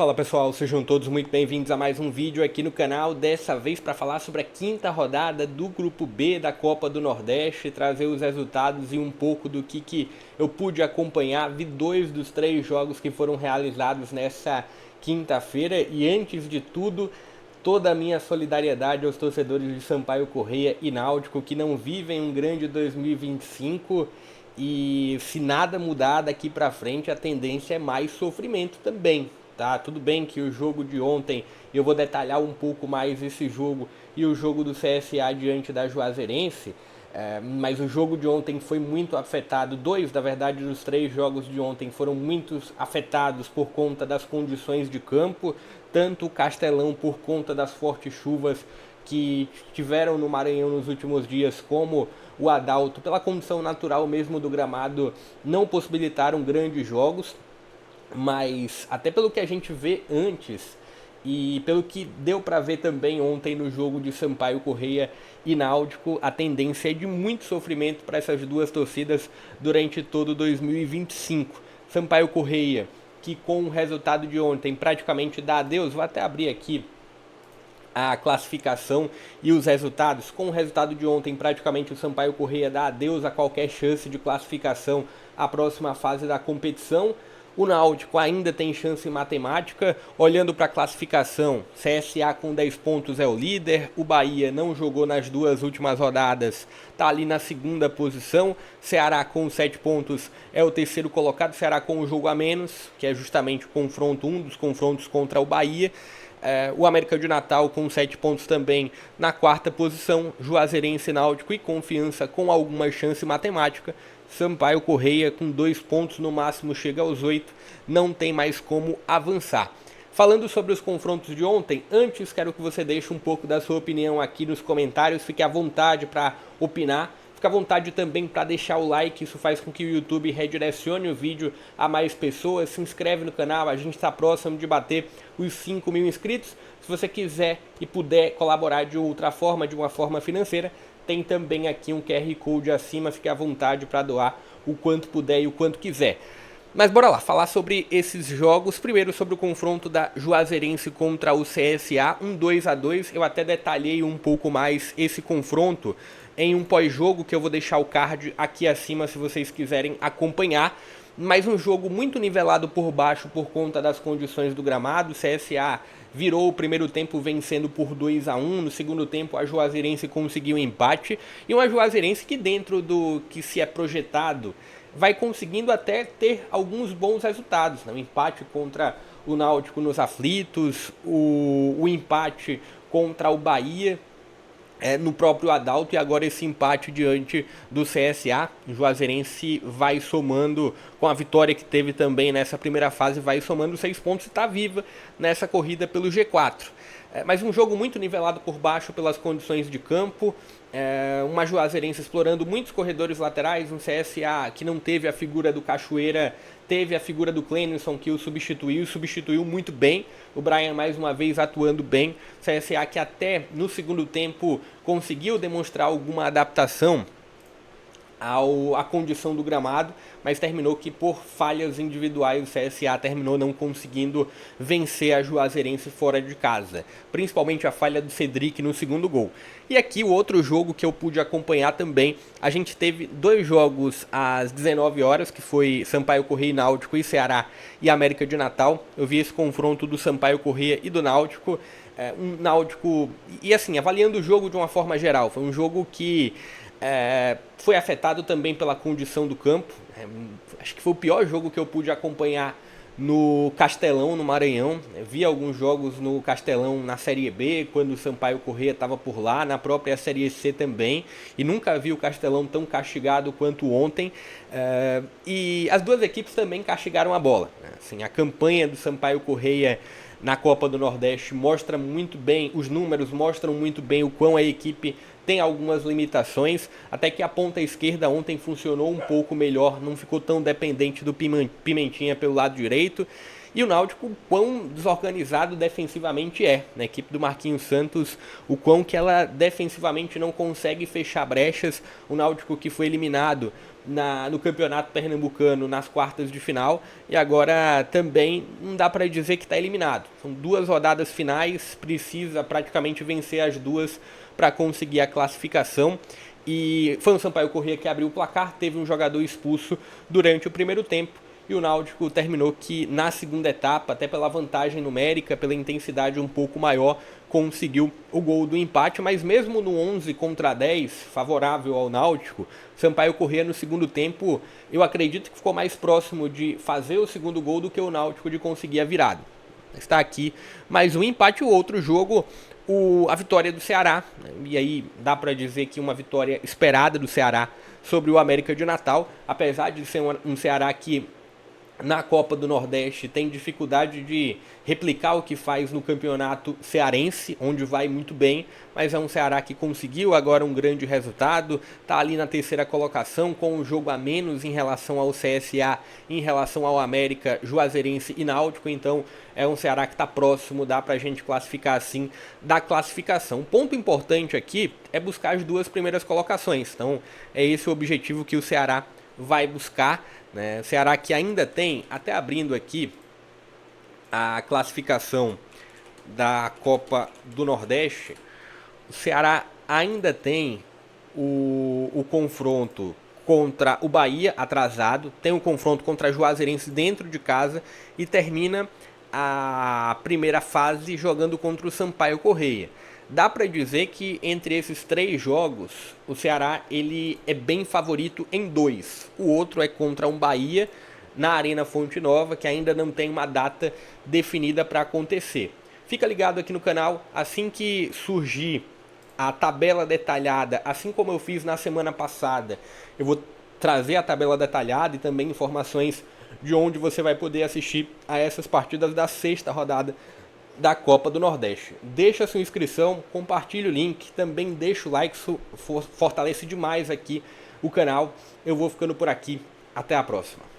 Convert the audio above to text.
Fala pessoal, sejam todos muito bem-vindos a mais um vídeo aqui no canal, dessa vez para falar sobre a quinta rodada do Grupo B da Copa do Nordeste, trazer os resultados e um pouco do que eu pude acompanhar. Vi 2 dos 3 jogos que foram realizados nessa quinta-feira e antes de tudo, toda a minha solidariedade aos torcedores de Sampaio Corrêa e Náutico que não vivem um grande 2025 e se nada mudar daqui para frente a tendência é mais sofrimento também. Tá, tudo bem que o jogo de ontem, eu vou detalhar um pouco mais esse jogo e o jogo do CSA diante da Juazeirense, mas o jogo de ontem foi muito afetado. 2, na verdade, dos 3 jogos de ontem foram muito afetados por conta das condições de campo, tanto o Castelão por conta das fortes chuvas que tiveram no Maranhão nos últimos dias, como o Adalto, pela condição natural mesmo do gramado, não possibilitaram grandes jogos. Mas até pelo que a gente vê antes e pelo que deu para ver também ontem no jogo de Sampaio Corrêa e Náutico, a tendência é de muito sofrimento para essas duas torcidas durante todo 2025. Sampaio Corrêa, que com o resultado de ontem praticamente dá adeus, vou até abrir aqui a classificação e os resultados. Com o resultado de ontem, praticamente o Sampaio Corrêa dá adeus a qualquer chance de classificação à próxima fase da competição. O Náutico ainda tem chance matemática, olhando para a classificação, CSA com 10 pontos é o líder, o Bahia não jogou nas 2 últimas rodadas, está ali na segunda posição, Ceará com 7 pontos é o terceiro colocado, Ceará com um jogo a menos, que é justamente o confronto, um dos confrontos contra o Bahia. O América de Natal com 7 pontos também na quarta posição, Juazeirense, Náutico e Confiança com alguma chance matemática. Sampaio Corrêa com 2 pontos no máximo chega aos 8, não tem mais como avançar. Falando sobre os confrontos de ontem, antes quero que você deixe um pouco da sua opinião aqui nos comentários, fique à vontade para opinar. Fique à vontade também para deixar o like, isso faz com que o YouTube redirecione o vídeo a mais pessoas. Se inscreve no canal, a gente está próximo de bater os 5.000 inscritos. Se você quiser e puder colaborar de outra forma, de uma forma financeira, tem também aqui um QR Code acima, fique à vontade para doar o quanto puder e o quanto quiser. Mas bora lá, falar sobre esses jogos. Primeiro sobre o confronto da Juazeirense contra o CSA, um 2-2. Eu até detalhei um pouco mais esse confronto em um pós-jogo que eu vou deixar o card aqui acima se vocês quiserem acompanhar. Mas um jogo muito nivelado por baixo por conta das condições do gramado. O CSA virou o primeiro tempo vencendo por 2-1. No segundo tempo a Juazeirense conseguiu um empate. E uma Juazeirense que dentro do que se é projetado vai conseguindo até ter alguns bons resultados. O empate contra o Náutico nos aflitos, o empate contra o Bahia no próprio Adalto e agora esse empate diante do CSA. O Juazeirense vai somando, com a vitória que teve também nessa primeira fase, vai somando 6 pontos e está viva nessa corrida pelo G4. Mas um jogo muito nivelado por baixo pelas condições de campo, uma Juazeirense explorando muitos corredores laterais, um CSA que não teve a figura do Cachoeira, teve a figura do Clenilson que o substituiu muito bem, o Brian mais uma vez atuando bem, CSA que até no segundo tempo conseguiu demonstrar alguma adaptação à condição do gramado, mas terminou que por falhas individuais o CSA terminou não conseguindo vencer a Juazeirense fora de casa, principalmente a falha do Cedric no segundo gol. E aqui o outro jogo que eu pude acompanhar também, a gente teve 2 jogos às 19 horas, que foi Sampaio Corrêa e Náutico e Ceará e América de Natal. Eu vi esse confronto do Sampaio Corrêa e do Náutico, um Náutico, e assim, avaliando o jogo de uma forma geral, foi um jogo que foi afetado também pela condição do campo. Acho que foi o pior jogo que eu pude acompanhar no Castelão, no Maranhão. Vi alguns jogos no Castelão na Série B, quando o Sampaio Corrêa estava por lá, na própria Série C também, e nunca vi o Castelão tão castigado quanto ontem. E as duas equipes também castigaram a bola. Assim, a campanha do Sampaio Corrêa na Copa do Nordeste mostra muito bem, os números mostram muito bem o quão a equipe tem algumas limitações, até que a ponta esquerda ontem funcionou um pouco melhor, não ficou tão dependente do Pimentinha pelo lado direito, E o Náutico, o quão desorganizado defensivamente é, na equipe do Marquinhos Santos, o quão que ela defensivamente não consegue fechar brechas. O Náutico que foi eliminado no Campeonato Pernambucano nas quartas de final e agora também não dá para dizer que está eliminado. São 2 rodadas finais, precisa praticamente vencer as 2 para conseguir a classificação. E foi o Sampaio Corrêa que abriu o placar, teve um jogador expulso durante o primeiro tempo. E o Náutico terminou que na segunda etapa, até pela vantagem numérica, pela intensidade um pouco maior, conseguiu o gol do empate, mas mesmo no 11 contra 10, favorável ao Náutico, Sampaio Corrêa no segundo tempo, eu acredito que ficou mais próximo de fazer o segundo gol do que o Náutico de conseguir a virada. Está aqui mais um empate, o outro jogo, a vitória do Ceará, né? E aí dá para dizer que uma vitória esperada do Ceará sobre o América de Natal, apesar de ser um Ceará que na Copa do Nordeste tem dificuldade de replicar o que faz no campeonato cearense, onde vai muito bem, mas é um Ceará que conseguiu agora um grande resultado, está ali na terceira colocação com um jogo a menos em relação ao CSA, em relação ao América, Juazeirense e Náutico, então é um Ceará que está próximo, dá pra gente classificar assim, da classificação. Um ponto importante aqui é buscar as 2 primeiras colocações, então é esse o objetivo que o Ceará vai buscar, né? O Ceará que ainda tem, até abrindo aqui a classificação da Copa do Nordeste, o Ceará ainda tem o confronto contra o Bahia atrasado, tem o confronto contra a Juazeirense dentro de casa e termina a primeira fase jogando contra o Sampaio Corrêa. Dá para dizer que entre esses 3 jogos, o Ceará ele é bem favorito em 2. O outro é contra um Bahia na Arena Fonte Nova, que ainda não tem uma data definida para acontecer. Fica ligado aqui no canal, assim que surgir a tabela detalhada, assim como eu fiz na semana passada, eu vou trazer a tabela detalhada e também informações de onde você vai poder assistir a essas partidas da 6ª rodada da Copa do Nordeste. Deixa sua inscrição, compartilhe o link, também deixa o like, isso fortalece demais aqui o canal. Eu vou ficando por aqui, até a próxima.